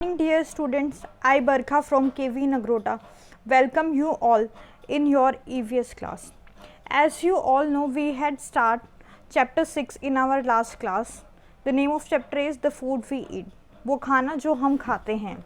Morning, dear students. I, Barkha from KV Nagrota, welcome you all in your EVS class. As you all know, we had start chapter 6 in our last class. The name of chapter is The Food We Eat. वो खाना जो हम खाते हैं.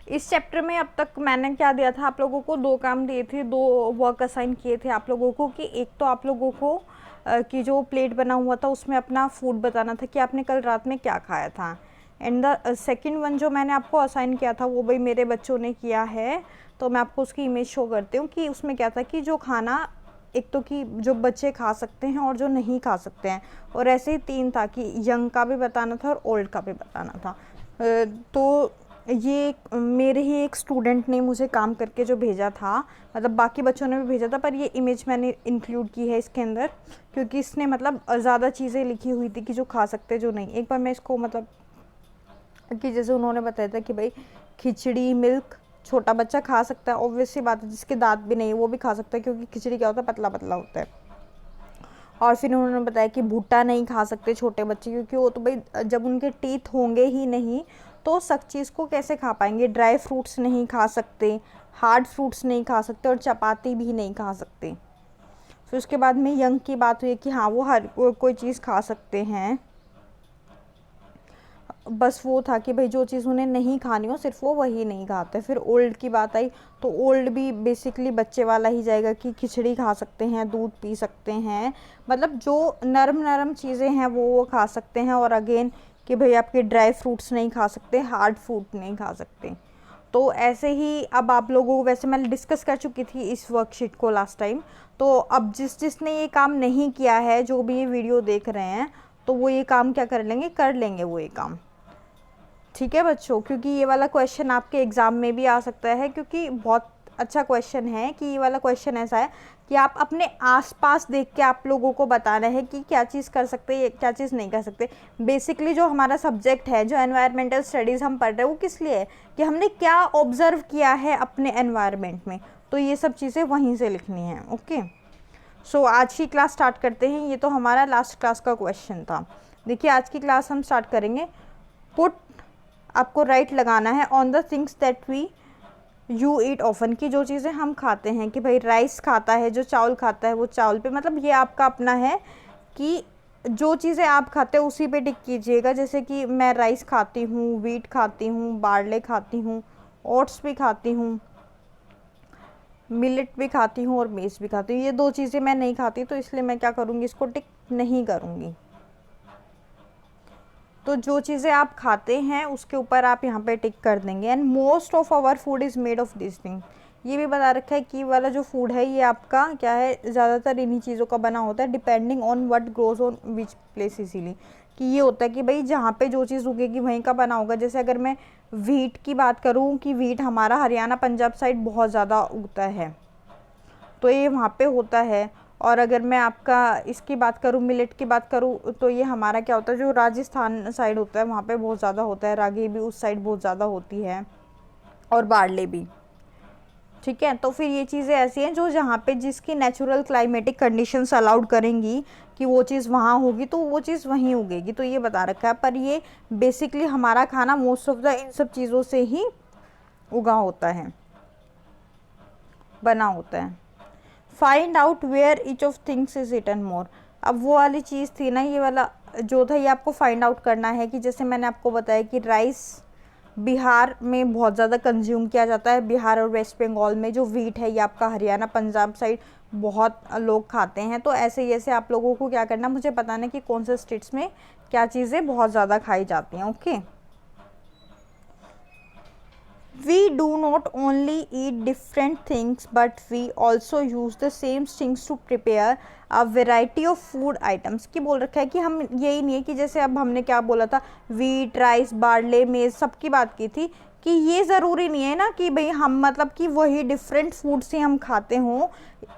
इस chapter में अब तक मैंने क्या दिया था, आप लोगों को दो काम दिए थे, दो वर्क असाइन किए थे आप लोगों को कि एक तो आप लोगों को कि जो प्लेट बना हुआ था उसमें अपना फूड बताना था कि आपने कल रात में क्या खाया था. एंड द सेकेंड वन जो मैंने आपको असाइन किया था वो भाई मेरे बच्चों ने किया है, तो मैं आपको उसकी इमेज शो करती हूँ कि उसमें क्या था कि जो खाना एक तो कि जो बच्चे खा सकते हैं और जो नहीं खा सकते हैं, और ऐसे ही तीन था कि यंग का भी बताना था और ओल्ड का भी बताना था. तो ये मेरे ही एक स्टूडेंट ने मुझे काम करके जो भेजा था, मतलब बाकी बच्चों ने भी भेजा था, पर ये इमेज मैंने इंक्लूड की है इसके अंदर क्योंकि इसने मतलब ज़्यादा चीज़ें लिखी हुई थी कि जो खा सकते जो नहीं. एक बार मैं इसको मतलब कि जैसे उन्होंने बताया था कि भाई खिचड़ी मिल्क छोटा बच्चा खा सकता है, ऑब्वियसली बात है, जिसके दांत भी नहीं है वो भी खा सकता है क्योंकि खिचड़ी क्या होता है, पतला पतला होता है. और फिर उन्होंने बताया कि भुट्टा नहीं खा सकते छोटे बच्चे क्योंकि वो तो भाई जब उनके टीथ होंगे ही नहीं तो सख्त चीज़ को कैसे खा पाएंगे. ड्राई फ्रूट्स नहीं खा सकते, हार्ड फ्रूट्स नहीं खा सकते और चपाती भी नहीं खा सकते. फिर उसके बाद में यंग की बात हुई कि हाँ वो हर कोई चीज़ खा सकते हैं, बस वो था कि भाई जो चीज़ उन्हें नहीं खानी हो सिर्फ वो वही नहीं खाते. फिर ओल्ड की बात आई तो ओल्ड भी बेसिकली बच्चे वाला ही जाएगा कि खिचड़ी खा सकते हैं, दूध पी सकते हैं, मतलब जो नरम नरम चीज़ें हैं वो खा सकते हैं. और अगेन कि भाई आपके ड्राई फ्रूट्स नहीं खा सकते, हार्ड फ्रूट नहीं खा सकते. तो ऐसे ही अब आप लोगों को, वैसे मैं डिस्कस कर चुकी थी इस वर्कशीट को लास्ट टाइम, तो अब जिसने ये काम नहीं किया है, जो भी ये वीडियो देख रहे हैं, तो वो ये काम क्या कर लेंगे वो ये काम. ठीक है बच्चों, क्योंकि ये वाला क्वेश्चन आपके एग्ज़ाम में भी आ सकता है, क्योंकि बहुत अच्छा क्वेश्चन है कि ये वाला क्वेश्चन ऐसा है कि आप अपने आसपास देख के आप लोगों को बताना है कि क्या चीज़ कर सकते हैं, क्या चीज़ नहीं कर सकते. बेसिकली जो हमारा सब्जेक्ट है, जो एनवायरमेंटल स्टडीज़ हम पढ़ रहे हैं, वो किस लिए है कि हमने क्या ऑब्ज़र्व किया है अपने एनवायरमेंट में, तो ये सब चीज़ें वहीं से लिखनी है. ओके, सो आज की क्लास स्टार्ट करते हैं. ये तो हमारा लास्ट क्लास का क्वेश्चन था. देखिए आज की क्लास हम स्टार्ट करेंगे. पुट, आपको राइट लगाना है on the things that we you eat often, की जो चीज़ें हम खाते हैं, कि भाई राइस खाता है, जो चावल खाता है वो चावल पे, मतलब ये आपका अपना है कि जो चीज़ें आप खाते हैं उसी पे टिक कीजिएगा. जैसे कि मैं राइस खाती हूँ, वीट खाती हूँ, बार्ले खाती हूँ, ओट्स भी खाती हूँ, मिलेट भी खाती हूँ और मेज़ भी खाती हूँ. ये दो चीज़ें मैं नहीं खाती, तो इसलिए मैं क्या करूँगी, इसको टिक नहीं करूँगी. तो जो चीज़ें आप खाते हैं उसके ऊपर आप यहाँ पे टिक कर देंगे. And most of our food is made of this thing. ये भी बता रखा है कि वाला जो फूड है ये आपका क्या है, ज़्यादातर इन्हीं चीज़ों का बना होता है. Depending on what grows on which place, इसीलिए कि ये होता है कि भाई जहाँ पे जो चीज़ उगेगी वहीं का बना होगा. जैसे अगर मैं वीट की बात करूँ कि वीट हमारा हरियाणा पंजाब साइड बहुत ज़्यादा उगता है, तो ये वहाँ पे होता है. और अगर मैं आपका इसकी बात करूँ, मिलेट की बात करूँ, तो ये हमारा क्या होता है, जो राजस्थान साइड होता है वहाँ पे बहुत ज़्यादा होता है. रागी भी उस साइड बहुत ज़्यादा होती है, और बारले भी. ठीक है, तो फिर ये चीज़ें ऐसी हैं जो जहाँ पे जिसकी नेचुरल क्लाइमेटिक कंडीशंस अलाउड करेंगी कि वो चीज़ वहाँ होगी तो वो चीज़ वहीं उगेगी, तो ये बता रखा है. पर ये बेसिकली हमारा खाना मोस्ट ऑफ द इन सब चीज़ों से ही उगा होता है, बना होता है. Find out where each of things is eaten more. अब वो वाली चीज़ थी ना, ये वाला जो था, ये आपको फाइंड आउट करना है कि जैसे मैंने आपको बताया कि राइस बिहार में बहुत ज़्यादा कंज्यूम किया जाता है. बिहार और वेस्ट बंगाल में जो वीट है ये आपका हरियाणा पंजाब साइड बहुत लोग खाते हैं. तो ऐसे ही ऐसे आप लोगों को क्या करना, मुझे बताना है कि कौन से स्टेट्स में क्या चीज़ें बहुत ज़्यादा खाई जाती हैं. Okay, we do not only eat different things but we also use the same things to prepare a variety of food items. की बोल रखा है कि हम, यही नहीं है कि जैसे अब हमने क्या बोला था, वीट राइस बार्ले मेज़ सबकी बात की थी, कि ये ज़रूरी नहीं है ना कि भाई हम मतलब कि वही डिफरेंट फूड से हम खाते हों.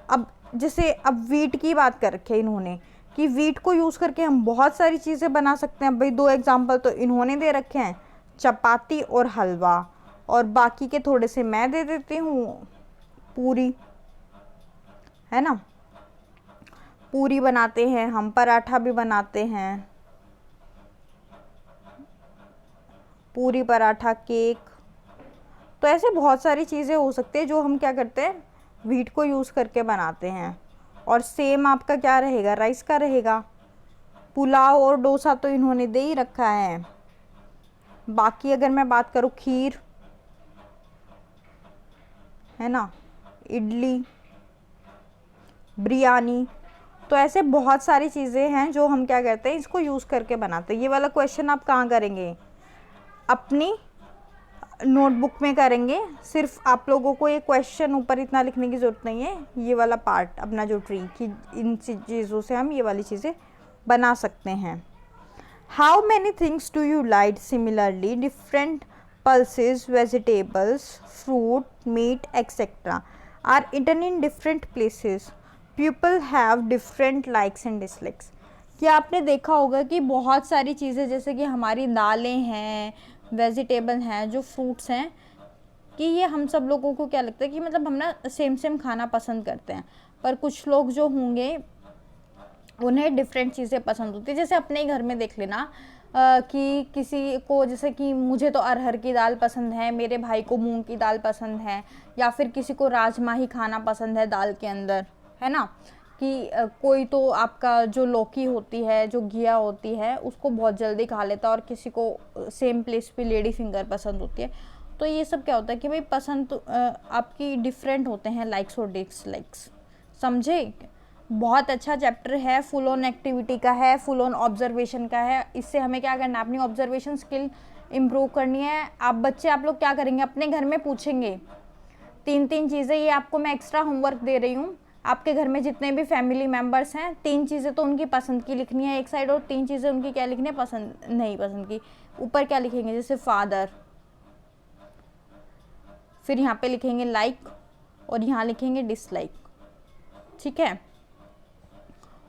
अब जैसे अब वीट की बात कर रखी है इन्होंने कि वीट को यूज़ करके हम बहुत सारी चीज़ें बना सकते हैं. भाई दो एग्जांपल तो इन्होंने दे रखे हैं, चपाती और हलवा, और बाकी के थोड़े से मैं दे देती हूँ, पूरी, है ना, पूरी बनाते हैं हम, पराठा भी बनाते हैं, पूरी पराठा, केक। तो ऐसे बहुत सारी चीज़ें हो सकती है जो हम क्या करते हैं, व्हीट को यूज़ करके बनाते हैं। और सेम आपका क्या रहेगा, राइस का रहेगा। पुलाव और डोसा तो इन्होंने दे ही रखा है। बाकी अगर मैं बात करूँ, खीर है ना, इडली, बिरयानी, तो ऐसे बहुत सारी चीज़ें हैं जो हम क्या करते हैं, इसको यूज़ करके बनाते हैं। ये वाला क्वेश्चन आप कहाँ करेंगे, अपनी नोटबुक में करेंगे। सिर्फ आप लोगों को ये क्वेश्चन ऊपर इतना लिखने की ज़रूरत नहीं है, ये वाला पार्ट अपना जो ट्री की, इन चीज़ों से हम ये वाली चीज़ें बना सकते हैं। How many things do you like similarly, different pulses, vegetables, fruit, meat, etc. are eaten in different places. People have different likes and dislikes. क्या आपने देखा होगा कि बहुत सारी चीज़ें, जैसे कि हमारी दालें हैं, वेजिटेबल हैं, जो फ्रूट्स हैं, कि ये हम सब लोगों को क्या लगता है कि मतलब हम ना सेम खाना पसंद करते हैं। पर कुछ लोग जो होंगे उन्हें डिफरेंट चीज़ें पसंद होती है। जैसे अपने ही घर में देख लेना कि किसी को, जैसे कि मुझे तो अरहर की दाल पसंद है, मेरे भाई को मूंग की दाल पसंद है, या फिर किसी को राजमा ही खाना पसंद है दाल के अंदर, है ना। कि कोई तो आपका जो लौकी होती है, जो घिया होती है, उसको बहुत जल्दी खा लेता है, और किसी को सेम प्लेस पे लेडी फिंगर पसंद होती है। तो ये सब क्या होता है कि भाई पसंद तो आपकी डिफरेंट होते हैं, लाइक्स और डिसलाइक्स, समझे। बहुत अच्छा चैप्टर है, फुल ऑन एक्टिविटी का है, फुल ऑन ऑब्जर्वेशन का है। इससे हमें क्या करना है, अपनी ऑब्जर्वेशन स्किल इम्प्रूव करनी है। आप बच्चे, आप लोग क्या करेंगे, अपने घर में पूछेंगे 3 चीज़ें। ये आपको मैं एक्स्ट्रा होमवर्क दे रही हूँ। आपके घर में जितने भी फैमिली मेम्बर्स हैं, 3 चीज़ें तो उनकी पसंद की लिखनी है एक साइड, और 3 चीज़ें उनकी क्या लिखनी है, पसंद नहीं पसंद की। ऊपर क्या लिखेंगे, जैसे फादर, फिर यहाँ पे लिखेंगे लाइक, और यहाँ लिखेंगे डिसलाइक, ठीक है।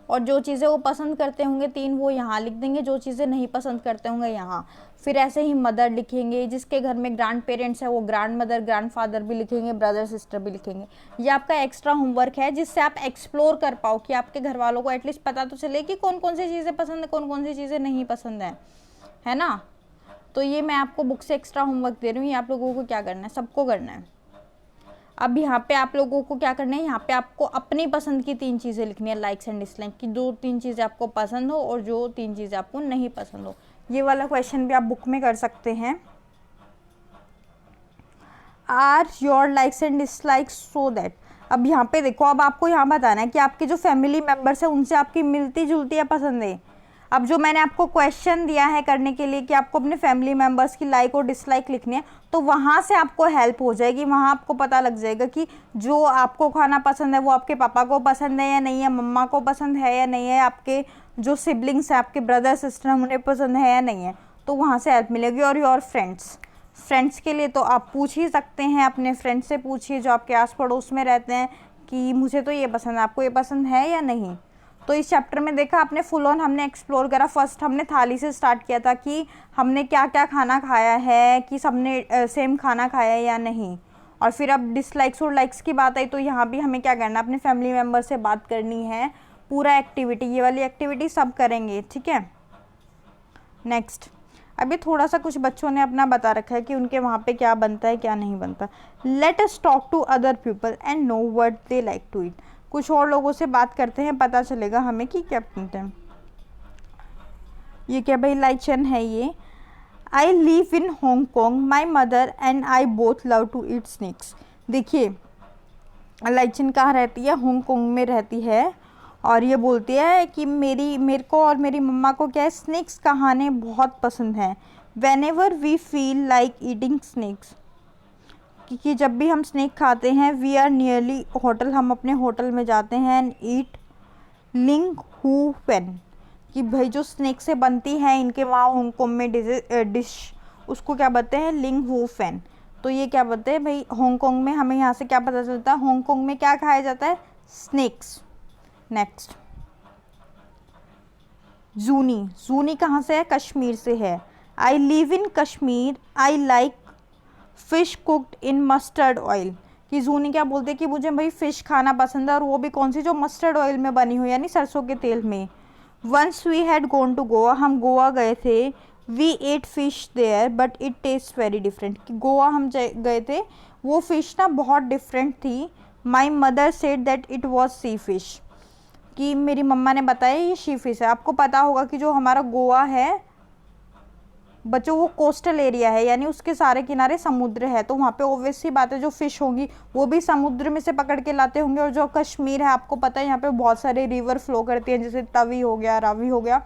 और जो चीज़ें वो पसंद करते होंगे 3, वो यहाँ लिख देंगे, जो चीज़ें नहीं पसंद करते होंगे यहाँ। फिर ऐसे ही मदर लिखेंगे, जिसके घर में ग्रैंड पेरेंट्स है वो ग्रैंड मदर, ग्रैंड फादर भी लिखेंगे, ब्रदर सिस्टर भी लिखेंगे। ये आपका एक्स्ट्रा होमवर्क है, जिससे आप एक्सप्लोर कर पाओ, कि आपके घर वालों को एटलीस्ट पता तो चले कि कौन कौन सी चीज़ें पसंद है, कौन कौन सी चीज़ें नहीं पसंद है ना। तो ये मैं आपको बुक से एक्स्ट्रा होमवर्क दे रही हूँ, ये आप लोगों को क्या करना है, सबको करना है। अब यहाँ पे आप लोगों को क्या करना है, यहाँ पे आपको अपनी पसंद की 3 चीज़ें लिखनी है, लाइक्स एंड डिसलाइक की। 2-3 चीज़ें आपको पसंद हो और जो 3 चीज़ें आपको नहीं पसंद हो। ये वाला क्वेश्चन भी आप बुक में कर सकते हैं। Are your likes and dislikes so that. अब यहाँ पे देखो, अब आपको यहाँ बताना है कि आपके जो फैमिली मेम्बर्स हैं उनसे आपकी मिलती जुलती या पसंद है। अब जो मैंने आपको क्वेश्चन दिया है करने के लिए कि आपको अपने फैमिली मेम्बर्स की लाइक और डिसलाइक लिखनी है, तो वहाँ से आपको हेल्प हो जाएगी। वहाँ आपको पता लग जाएगा कि जो आपको खाना पसंद है वो आपके पापा को पसंद है या नहीं है, मम्मा को पसंद है या नहीं है, आपके जो सिबलिंग्स हैं, आपके ब्रदर सिस्टर हैं, उन्हें पसंद है या नहीं है। तो वहाँ से हेल्प मिलेगी। और योर फ्रेंड्स के लिए तो आप पूछ ही सकते हैं, अपने फ्रेंड्स से पूछिए जो आपके आस पड़ोस में रहते हैं कि मुझे तो ये पसंद है, आपको ये पसंद है या नहीं। तो इस चैप्टर में देखा आपने, फुल ऑन हमने एक्सप्लोर करा। फर्स्ट हमने थाली से स्टार्ट किया था कि हमने क्या क्या खाना खाया है, कि सबने सेम खाना खाया है या नहीं। और फिर अब डिसलाइक्स और लाइक्स की बात आई, तो यहाँ भी हमें क्या करना है, अपने फैमिली मेम्बर से बात करनी है। पूरा एक्टिविटी, ये वाली एक्टिविटी सब करेंगे, ठीक है। नेक्स्ट, अभी थोड़ा सा कुछ बच्चों ने अपना बता रखा है कि उनके वहाँ पे क्या बनता है क्या नहीं बनता। Let us talk to other people and know what they like to eat. कुछ और लोगों से बात करते हैं, पता चलेगा हमें कि क्या बनते हैं। ये क्या भाई, लाइचन है ये। I live in Hong Kong, my mother and I both love to eat snacks. देखिए, लाइचन कहाँ रहती है, हांगकॉन्ग में रहती है। और ये बोलती है कि मेरे को और मेरी मम्मा को क्या है, स्नैक्स खाने बहुत पसंद हैं। Whenever we feel like eating snacks, कि जब भी हम स्नैक खाते हैं, वी आर नियरली होटल, हम अपने होटल में जाते हैं, एंड ईट लिंग हू पेन, कि भाई जो स्नैक से बनती है इनके वहाँ हांगकॉन्ग में डिश, उसको क्या बोलते हैं, लिंग हू फेन। तो ये क्या बोलते हैं भाई, हांगकॉन्ग में हमें यहाँ से क्या पता चलता है, हांगकॉन्ग में क्या खाया जाता है, स्नैक्स। नेक्स्ट, जूनी कहाँ से है, कश्मीर से है। आई live in Kashmir, I like fish cooked in mustard oil, कि जूनी क्या बोलते हैं कि मुझे भाई फ़िश खाना पसंद है, और वो भी कौन सी, जो मस्टर्ड ऑयल में बनी हुई, यानी सरसों के तेल में। Once we had gone to Goa, हम गोवा गए थे। We ate fish there but it taste very different, कि गोवा हम गए थे, वो फ़िश ना बहुत डिफरेंट थी। My mother said that it was sea fish, कि मेरी मम्मा ने बताया ये सी फिश है। आपको पता होगा कि जो हमारा गोवा है बच्चों वो कोस्टल एरिया है, यानी उसके सारे किनारे समुद्र है, तो वहाँ पे ऑब्वियस सी बात है जो फ़िश होगी वो भी समुद्र में से पकड़ के लाते होंगे। और जो कश्मीर है आपको पता है यहाँ पे बहुत सारे रिवर फ्लो करती हैं, जैसे तवी हो गया, रावी हो गया,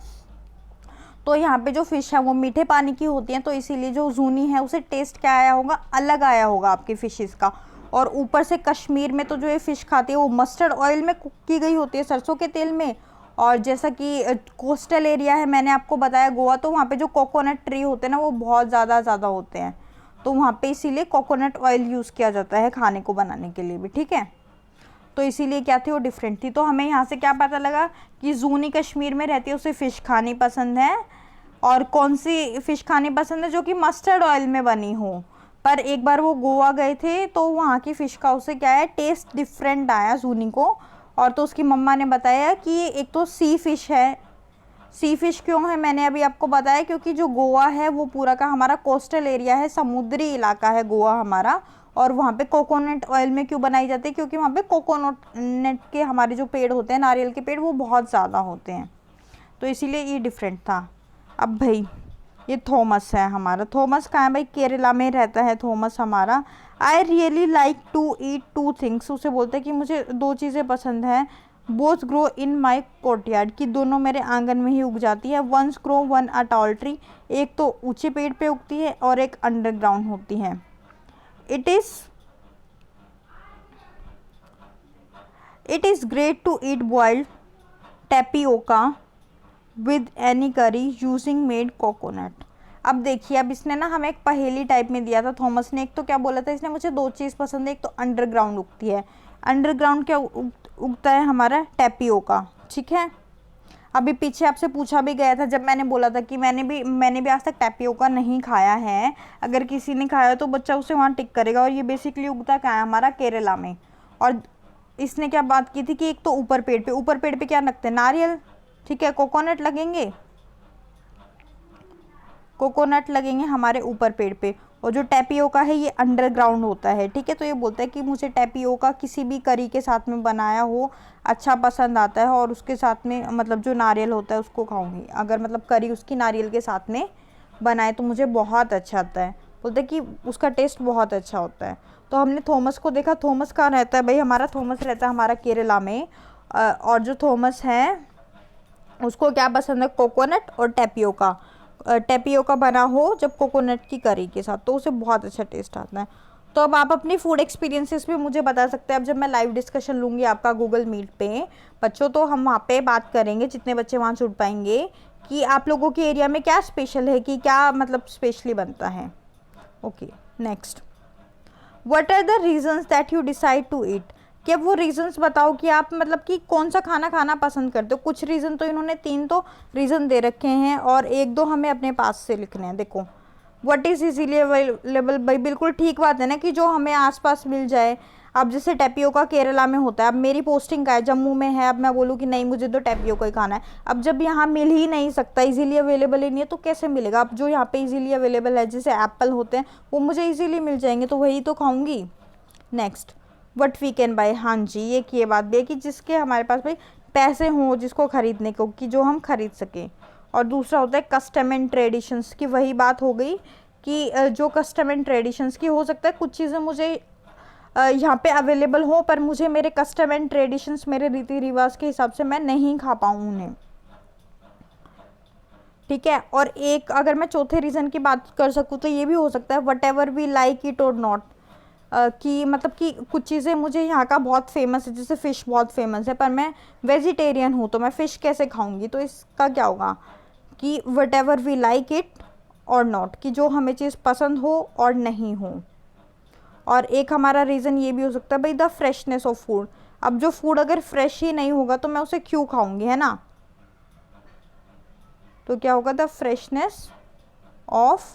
तो यहाँ पे जो फ़िश है वो मीठे पानी की होती हैं, तो इसीलिए जो जूनी है उसे टेस्ट क्या आया होगा, अलग आया होगा आपकी फ़िशेज़ का। और ऊपर से कश्मीर में तो जो ये फ़िश खाती है वो मस्टर्ड ऑयल में कुक की गई होती है, सरसों के तेल में। और जैसा कि कोस्टल एरिया है, मैंने आपको बताया गोवा, तो वहाँ पे जो कोकोनट ट्री होते हैं ना वो बहुत ज़्यादा होते हैं, तो वहाँ पे इसीलिए कोकोनट ऑयल यूज़ किया जाता है खाने को बनाने के लिए भी, ठीक है। तो इसीलिए क्या थी वो डिफरेंट थी। तो हमें यहाँ से क्या पता लगा कि जूनी कश्मीर में रहती है, उसे फ़िश खानी पसंद है, और कौन सी फ़िश खानी पसंद है, जो कि मस्टर्ड ऑयल में बनी हो। पर एक बार वो गोवा गए थे तो वहाँ की फ़िश का उसे क्या है टेस्ट डिफरेंट आया जूनी को। और तो उसकी मम्मा ने बताया कि ये एक तो सी फ़िश है। सी फ़िश क्यों है मैंने अभी आपको बताया, क्योंकि जो गोवा है वो पूरा का हमारा कोस्टल एरिया है, समुद्री इलाका है गोवा हमारा। और वहाँ पे कोकोनट ऑयल में क्यों बनाई जाती है, क्योंकि वहाँ पे कोकोनट के हमारे जो पेड़ होते हैं, नारियल के पेड़, वो बहुत ज़्यादा होते हैं, तो इसीलिए ये डिफरेंट था। अब भाई ये थॉमस है हमारा। थॉमस कहाँ है भाई, केरला में रहता है थॉमस हमारा। I really like to eat two things, उसे बोलते हैं कि मुझे दो चीज़ें पसंद हैं। Both grow in my courtyard, कि दोनों मेरे आंगन में ही उग जाती है। Once grow one a tall tree, एक तो ऊंचे पेड़ पे उगती है और एक अंडरग्राउंड होती है। It is great to eat boiled tapioca with any curry using made coconut. अब देखिए, अब इसने ना हमें एक पहेली टाइप में दिया था थॉमस ने। एक तो क्या बोला था इसने, मुझे दो चीज़ पसंद है, एक तो अंडरग्राउंड उगती है। अंडरग्राउंड क्या उगता है हमारा, टेपियोका, ठीक है। अभी पीछे आपसे पूछा भी गया था जब मैंने बोला था कि मैंने भी आज तक टेपियोका नहीं खाया है। अगर किसी ने खाया तो बच्चा उसे वहाँ टिक करेगा। और ये बेसिकली उगता क्या है हमारा केरला में। और इसने क्या बात की थी कि एक तो ऊपर पेड़ पे क्या लगते हैं, नारियल, ठीक है। कोकोनट लगेंगे हमारे ऊपर पेड़ पे। और जो टैपियोका है ये अंडरग्राउंड होता है, ठीक है। तो ये बोलता है कि मुझे टैपियोका किसी भी करी के साथ में बनाया हो अच्छा पसंद आता है, और उसके साथ में मतलब जो नारियल होता है उसको खाऊंगी। अगर मतलब करी उसकी नारियल के साथ में बनाए तो मुझे बहुत अच्छा आता है, बोलते हैं कि उसका टेस्ट बहुत अच्छा होता है। तो हमने थॉमस को देखा। थॉमस कहाँ रहता है भाई, हमारा थॉमस रहता है हमारा केरला में। और जो थॉमस है उसको क्या पसंद है, कोकोनट और टेपियोका। टेपियोका बना हो जब कोकोनट की करी के साथ, तो उसे बहुत अच्छा टेस्ट आता है। तो अब आप अपनी फूड एक्सपीरियंसेस भी मुझे बता सकते हैं। अब जब मैं लाइव डिस्कशन लूँगी आपका गूगल मीट पे बच्चों, तो हम वहाँ पे बात करेंगे, जितने बच्चे वहाँ जुड़ पाएंगे, कि आप लोगों के एरिया में क्या स्पेशल है, कि क्या मतलब स्पेशली बनता है। Okay, next, what are the reasons that you decide to eat. कि अब वो रीजंस बताओ कि आप मतलब कि कौन सा खाना खाना पसंद करते हो। कुछ रीज़न तो इन्होंने तीन तो रीज़न दे रखे हैं, और एक दो हमें अपने पास से लिखने हैं। देखो, व्हाट इज़ इजीली अवेलेबल, भाई बिल्कुल ठीक बात है ना कि जो हमें आसपास मिल जाए। अब जैसे टैपियोका केरला में होता है, अब मेरी पोस्टिंग का है जम्मू में है, अब मैं बोलूँ कि नहीं मुझे तो टैपियोका ही खाना है। अब जब यहाँ मिल ही नहीं सकता, इजीली अवेलेबल ही नहीं है, तो कैसे मिलेगा। अब जो यहाँ पे इजीली अवेलेबल है, जैसे एप्पल होते हैं, वो मुझे इजीली मिल जाएंगे, तो वही तो खाऊंगी। Next, what we can buy, हाँ जी, ये बात भी है कि जिसके हमारे पास भाई पैसे हों जिसको ख़रीदने को, कि जो हम खरीद सकें। और दूसरा होता है कस्टम एंड ट्रेडिशंस की, वही बात हो गई कि जो कस्टम एंड ट्रेडिशंस की, हो सकता है कुछ चीज़ें मुझे यहाँ पे अवेलेबल हो, पर मुझे मेरे कस्टम एंड ट्रेडिशंस, मेरे रीति रिवाज के हिसाब से मैं नहीं खा पाऊँ उन्हें, ठीक है। और एक अगर मैं चौथे रीज़न की बात कर सकूँ तो ये भी हो सकता है whatever we like it or not, कि मतलब कि कुछ चीज़ें मुझे यहाँ का बहुत फेमस है, जैसे फ़िश बहुत फेमस है, पर मैं वेजिटेरियन हूँ, तो मैं फ़िश कैसे खाऊंगी। तो इसका क्या होगा कि whatever we like it or not, कि जो हमें चीज़ पसंद हो और नहीं हो। और एक हमारा रीज़न ये भी हो सकता है भाई द फ्रेशनेस ऑफ फूड। अब जो फूड अगर फ्रेश ही नहीं होगा तो मैं उसे क्यों खाऊंगी, है ना। तो क्या होगा, द फ्रेशनेस ऑफ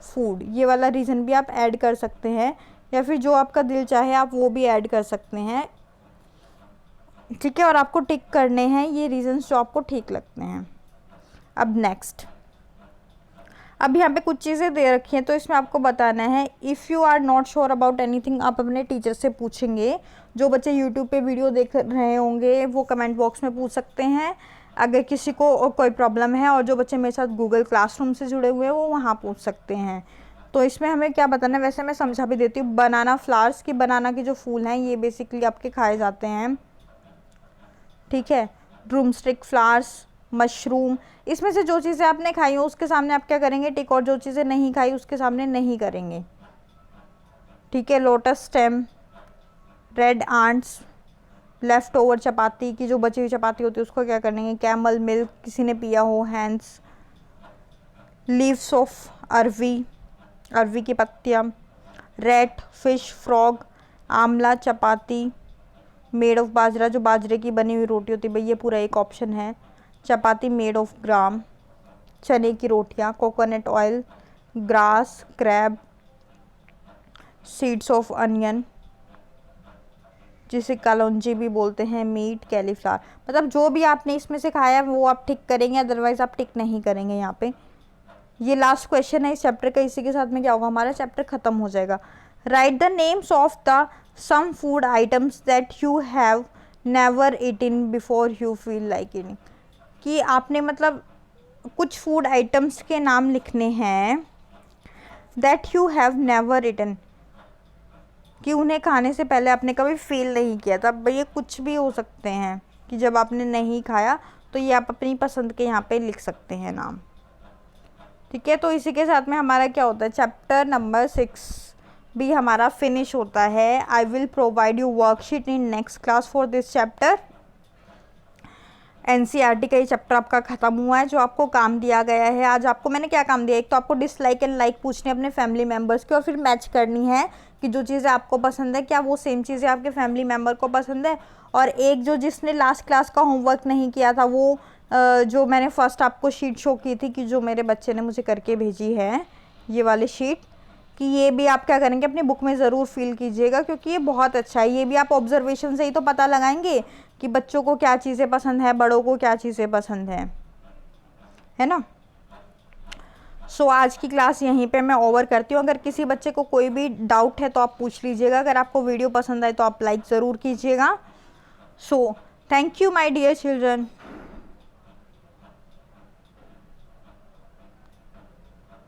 फूड। ये वाला रीज़न भी आप ऐड कर सकते हैं, या फिर जो आपका दिल चाहे आप वो भी ऐड कर सकते हैं, ठीक है। और आपको टिक करने हैं ये रीज़न्स जो आपको ठीक लगते हैं। अब नेक्स्ट, अब यहाँ पे कुछ चीज़ें दे रखी हैं तो इसमें आपको बताना है। If you are not sure about anything, आप अपने टीचर से पूछेंगे। जो बच्चे यूट्यूब पे वीडियो देख रहे होंगे वो कमेंट बॉक्स में पूछ सकते हैं अगर किसी को कोई प्रॉब्लम है, और जो बच्चे मेरे साथ गूगल क्लासरूम से जुड़े हुए हैं वो वहाँ पूछ सकते हैं। तो इसमें हमें क्या बताना है, वैसे मैं समझा भी देती हूँ। बनाना फ्लावर्स की, बनाना के जो फूल हैं ये बेसिकली आपके खाए जाते हैं, ठीक है। ड्रूमस्टिक फ्लावर्स, मशरूम, इसमें से जो चीज़ें आपने खाई हो उसके सामने आप क्या करेंगे, टिक, और जो चीज़ें नहीं खाई उसके सामने नहीं करेंगे, ठीक है। Lotus stem, red ants, left over chapati की जो बची हुई चपाती होती है उसको क्या करेंगे, कैमल मिल्क किसी ने पिया हो, हैंड्स, लीव्स ऑफ अरवी, अरवी की पत्तियाँ, rat, fish, frog, amla, chapati made of bajra, जो बाजरे की बनी हुई रोटी होती है, भाई ये पूरा एक ऑप्शन है। चपाती मेड ऑफ ग्राम, चने की रोटियाँ, coconut oil, grass, crab, seeds of onion जिसे कलौंजी भी बोलते हैं, मीट, कैलीफ्लावर। मतलब जो भी आपने इसमें से खाया वो आप टिक करेंगे, अदरवाइज आप टिक नहीं करेंगे यहाँ पे। ये लास्ट क्वेश्चन है इस चैप्टर का, इसी के साथ में क्या होगा, हमारा चैप्टर खत्म हो जाएगा। Write the names of the some food items that you have never eaten before you feel like eating, कि आपने मतलब कुछ फूड आइटम्स के नाम लिखने हैं that you have never eaten, कि उन्हें खाने से पहले आपने कभी फील नहीं किया था। ये कुछ भी हो सकते हैं कि जब आपने नहीं खाया, तो ये आप अपनी पसंद के यहाँ पे लिख सकते हैं नाम, ठीक है। तो इसी के साथ में हमारा क्या होता है, चैप्टर नंबर 6 भी हमारा फिनिश होता है। I will provide you worksheet in next class for this chapter. NCERT का ये चैप्टर आपका खत्म हुआ है। जो आपको काम दिया गया है आज, आपको मैंने क्या काम दिया, एक तो आपको डिसलाइक एंड लाइक पूछनी है अपने फैमिली मेम्बर्स की, और फिर मैच करनी है कि जो चीज़ें आपको पसंद है क्या वो सेम चीज़ें आपके फैमिली मेम्बर को पसंद है। और एक जो जिसने लास्ट क्लास का होमवर्क नहीं किया था, वो जो मैंने फर्स्ट आपको शीट शो की थी कि जो मेरे बच्चे ने मुझे करके भेजी है, ये वाली शीट, कि ये भी आप क्या करेंगे अपनी बुक में ज़रूर फिल कीजिएगा, क्योंकि ये बहुत अच्छा है। ये भी आप ऑब्जर्वेशन से ही तो पता लगाएंगे कि बच्चों को क्या चीज़ें पसंद है, बड़ों को क्या चीज़ें पसंद है ना। सो आज की क्लास यहीं पे मैं ओवर करती हूँ। अगर किसी बच्चे को कोई भी डाउट है तो आप पूछ लीजिएगा। अगर आपको वीडियो पसंद आए तो आप लाइक ज़रूर कीजिएगा। So thank you my dear children.